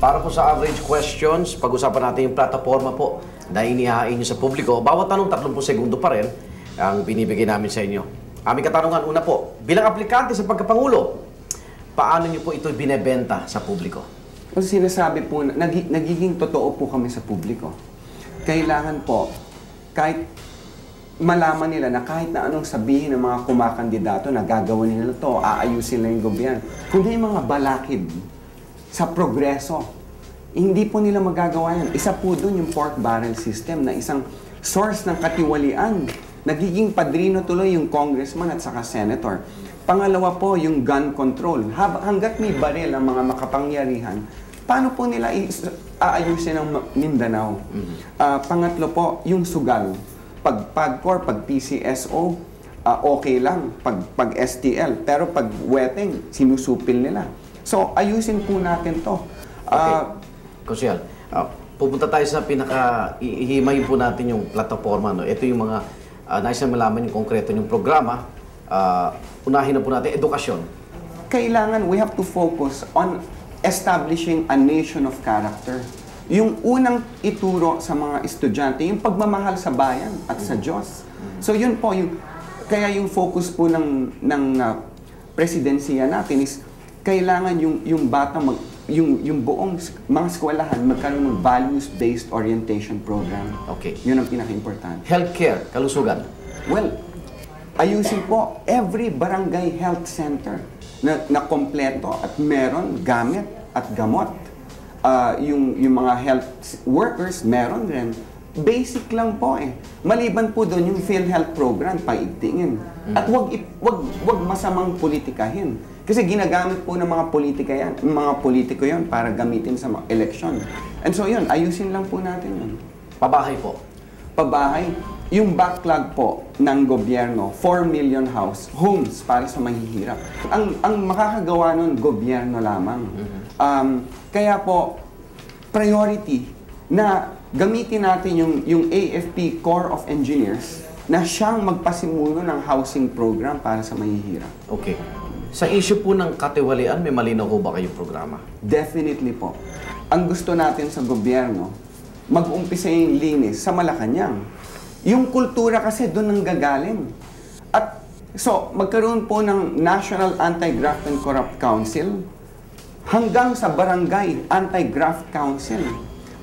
Para po sa average questions, pag-usapan natin yung plataforma po na inihain nyo sa publiko. Bawat tanong 30 segundo pa rin ang binibigay namin sa inyo. Aming katanungan, una po, bilang aplikante sa pagkapangulo, paano nyo po ito binebenta sa publiko? Kung sinasabi po, nagiging totoo po kami sa publiko. Kailangan po, kahit malaman nila na kahit na anong sabihin ng mga kumakandidato na gagawin nila to, aayusin lang yung gobyerno. Kung may mga balakid sa progreso, hindi po nila magagawa yan. Isa po dun yung pork barrel system na isang source ng katiwalian. Nagiging padrino tuloy yung congressman at saka senator. Pangalawa po, yung gun control. Hanggat may baril ang mga makapangyarihan, paano po nila aayusin ang Mindanao? Pangatlo po, yung sugal. Pag PAGCOR, pag PCSO, okay lang. Pag STL. Pero pag weteng, sinusupil nila. So, ayusin po natin to. Okay. Konsyal, pupunta tayo sa hihimayin po natin yung plataforma. No? Ito yung mga nais na malaman yung konkreto yung programa. Unahin na po natin, edukasyon. Kailangan, we have to focus on establishing a nation of character. Yung unang ituro sa mga estudyante, yung pagmamahal sa bayan at sa Diyos. So yun po, kaya yung focus po ng presidensiya natin is kailangan yung bata, yung buong mga eskwelahan magkaroon ng values-based orientation program. Okay. Yun ang pinaka-importante. Healthcare, kalusugan. Well, ayusin po, every barangay health center na kompleto at meron gamit at gamot. Yung mga health workers, meron rin. Basic lang po eh. Maliban po doon yung PhilHealth program, paigtingin. At wag masamang politikahin. Kasi ginagamit po ng mga politiko yan para gamitin sa mga eleksyon. And so yun, ayusin lang po natin yun. Pabahay po. Pabahay, yung backlog po ng gobyerno, 4 million homes para sa mahihirap. Ang makakagawa nun, gobyerno lamang. Kaya po, priority na gamitin natin yung AFP Corps of Engineers na siyang magpasimulo ng housing program para sa mahihirap. Okay. Sa issue po ng katiwalian, may malinaw po ba kayong programa? Definitely po. Ang gusto natin sa gobyerno, mag-umpisa yung linis sa Malacanang. Yung kultura kasi doon ang gagaling. At so, magkaroon po ng National Anti-Graft and Corrupt Council hanggang sa Barangay Anti-Graft Council.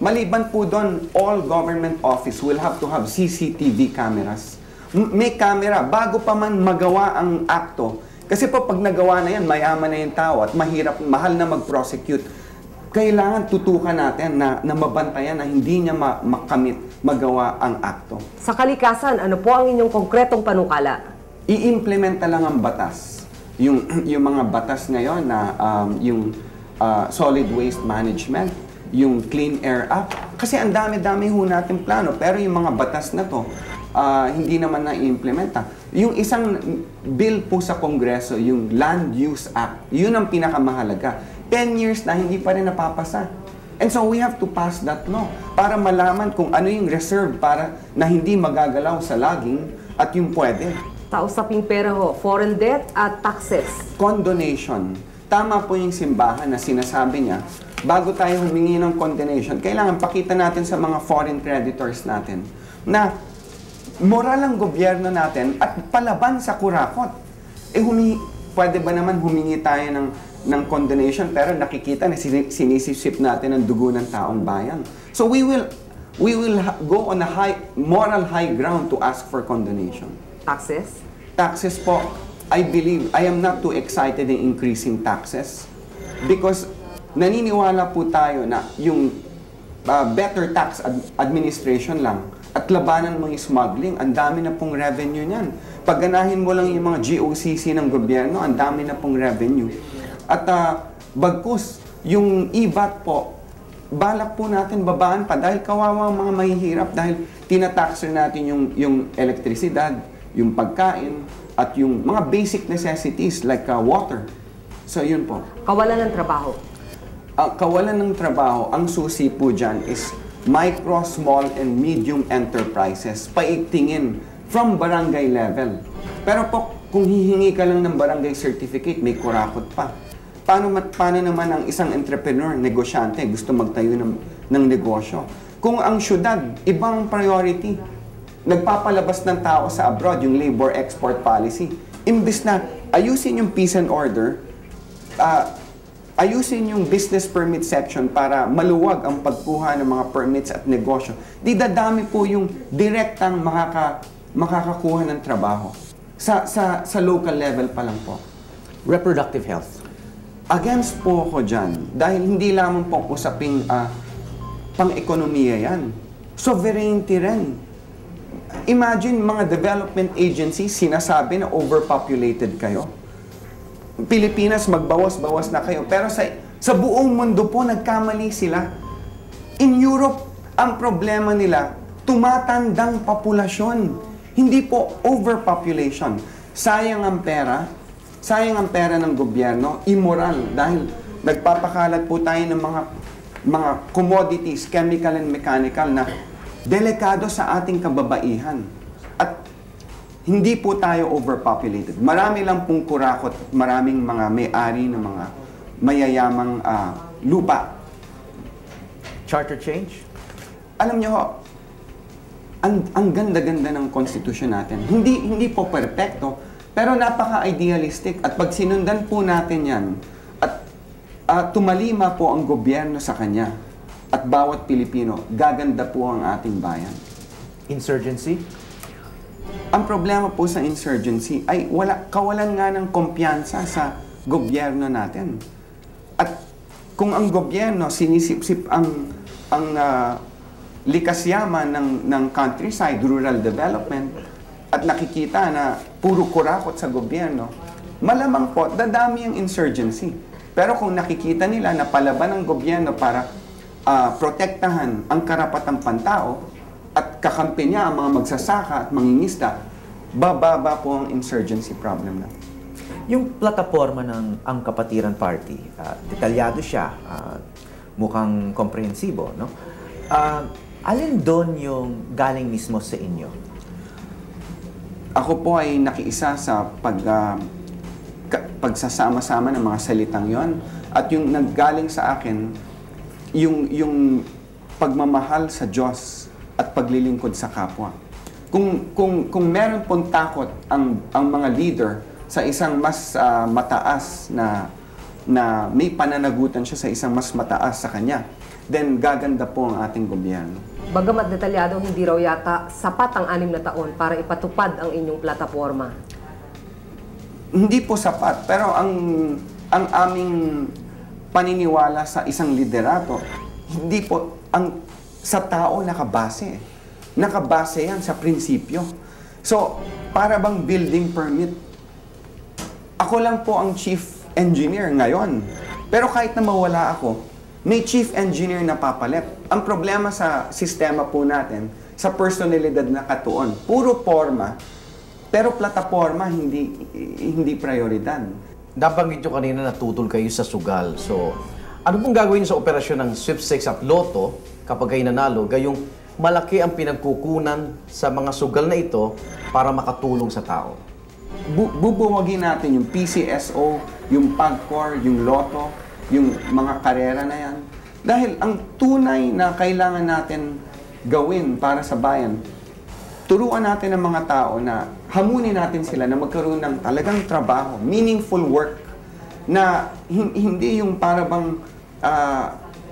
Maliban po doon, all government office will have to have CCTV cameras. May camera bago pa man magawa ang akto. Kasi po pag nagawa na yan, mayaman na yung tao at mahal na mag-prosecute. Kailangan tutukan natin na mabantayan na hindi niya makamit, magawa ang akto. Sa kalikasan, ano po ang inyong konkretong panukala? I-implementa lang ang batas. Yung mga batas ngayon na yung solid waste management, yung Clean Air Act. Kasi ang dami-dami ho natin plano, pero yung mga batas na to, hindi naman na-implementa. Yung isang bill po sa Kongreso, yung Land Use Act, yun ang pinakamahalaga. 10 years na hindi pa rin napapasa. And so we have to pass that law para malaman kung ano yung reserve para na hindi magagalaw sa logging at yung pwede. Tausaping pera ho, foreign debt at taxes. Condonation. Tama po yung simbahan na sinasabi niya, bago tayo humingi ng condonation, kailangan pakita natin sa mga foreign creditors natin na moral ang gobyerno natin at palaban sa kurakot. Pwede ba naman humingi tayo ng condonation pero nakikita na sinisip natin ang dugo ng taong bayan. So we will go on a moral high ground to ask for condonation. Taxes? Taxes po, I believe, I am not too excited in increasing taxes because naniniwala po tayo na yung better tax administration lang at labanan mo yung smuggling, ang dami na pong revenue niyan. Pagganahin mo lang yung mga GOCC ng gobyerno, ang dami na pong revenue. At bagkus, yung IVAT po, balak po natin babaan pa dahil kawawa ang mga mahihirap dahil tinataxer natin yung elektrisidad, yung pagkain, at yung mga basic necessities like water. So yun po. Kawalan ng trabaho. Kawalan ng trabaho, ang susi po dyan is micro, small, and medium enterprises. Paigtingin from barangay level. Pero po, kung hihingi ka lang ng barangay certificate, may kurakot pa. paano naman ang isang entrepreneur, negosyante, gusto magtayo ng negosyo? Kung ang syudad, ibang priority, nagpapalabas ng tao sa abroad, yung labor export policy. Imbis na ayusin yung peace and order, ayusin yung business permit section para maluwag ang pagkuha ng mga permits at negosyo. Di dadami po yung direktang makakakuha ng trabaho. Sa local level pa lang po. Reproductive health. Against po ako dyan. Dahil hindi lamang po usaping pang-ekonomiya yan. Sovereignty rin. Imagine mga development agencies sinasabi na overpopulated kayo. Pilipinas, magbawas-bawas na kayo. Pero sa buong mundo po, nagkamali sila. In Europe, ang problema nila, tumatandang populasyon. Hindi po overpopulation. Sayang ang pera ng gobyerno, immoral. Dahil nagpapakalat po tayo ng mga commodities, chemical and mechanical, na delikado sa ating kababaihan. At hindi po tayo overpopulated. Marami lang pong kurakot, maraming mga may-ari ng mga mayayamang lupa. Charter change? Alam nyo ho, ang ganda-ganda ng konstitusyon natin. Hindi po perpekto, pero napaka-idealistic. At pag sinundan po natin yan, at tumalima po ang gobyerno sa kanya, at bawat Pilipino, gaganda po ang ating bayan. Insurgency? Ang problema po sa insurgency ay kawalan nga ng kumpiyansa sa gobyerno natin. At kung ang gobyerno sinisip-sip ang likas yaman ng countryside, rural development, at nakikita na puro kurakot sa gobyerno, malamang po, dadami ang insurgency. Pero kung nakikita nila na palaban ng gobyerno para protektahan ang karapatang pantao at kakampi niya ang mga magsasaka at mangingisda, bababa po ang insurgency problem na. Yung plataforma ng Ang Kapatiran Party, detalyado siya, mukhang komprehensibo, no? Alin doon yung galing mismo sa inyo? Ako po ay nakiisa sa pagsasama-sama ng mga salitang yon, at yung naggaling sa akin yung pagmamahal sa Diyos at paglilingkod sa kapwa. Kung meron pong takot ang mga leader sa isang mas mataas na may pananagutan siya sa isang mas mataas sa kanya, then gaganda po ang ating gobyerno. Bagamat detalyado, hindi raw yata sapat ang 6 na taon para ipatupad ang inyong plataforma. Hindi po sapat, pero ang aming paniniwala sa isang liderato, hindi po sa tao nakabase. Nakabase yan sa prinsipyo. So, para bang building permit, ako lang po ang chief engineer ngayon. Pero kahit na mawala ako, may chief engineer na papalit. Ang problema sa sistema po natin, sa personalidad na katuon, puro forma, pero plataforma hindi prioridad. Nabanggit nyo kanina na tutol kayo sa sugal. So, ano pong gagawin sa operasyon ng sweepstakes at loto kapag kayo nanalo, gayong malaki ang pinagkukunan sa mga sugal na ito para makatulong sa tao? Bubuwagin natin yung PCSO, yung PAGCOR, yung loto, yung mga karera na yan. Dahil ang tunay na kailangan natin gawin para sa bayan, turuan natin ang mga tao na hamunin natin sila na magkaroon ng talagang trabaho, meaningful work, na hindi yung para bang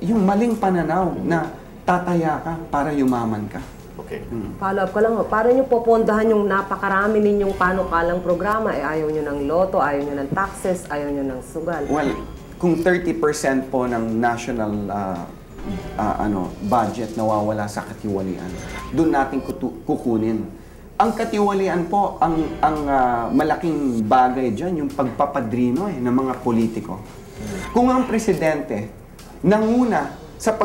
yung maling pananaw na tataya ka para yumaman ka. Okay. Follow up ko lang, paano nyo popondahan yung napakarami ninyong panukalang programa? Ayaw nyo ng loto, ayaw nyo ng taxes, ayaw nyo ng sugal. Well, kung 30% po ng national budget nawawala sa katiwalian, doon natin kukunin. Ang katiwalian po, ang malaking bagay dyan, yung pagpapadrino ng mga politiko. Kung ang presidente nanguna sa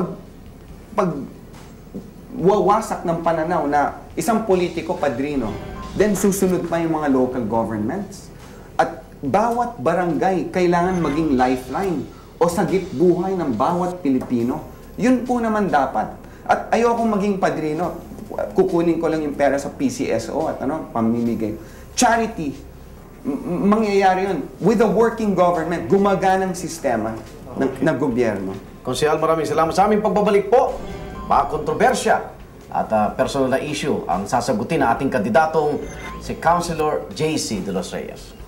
pagwawasak ng pananaw na isang politiko padrino, then susunod pa yung mga local governments. At bawat barangay kailangan maging lifeline o sagip buhay ng bawat Pilipino. Yun po naman dapat. At ayokong maging padrino. Kukunin ko lang yung pera sa PCSO at pamimigay. Charity. mangyayari yun. With a working government, gumaganang sistema ng gobyerno. Konsehal, maraming salamat sa aming pagbabalik po. Mga kontrobersya at personal na issue ang sasagutin ng ating kandidatong si Councilor JC De Los Reyes.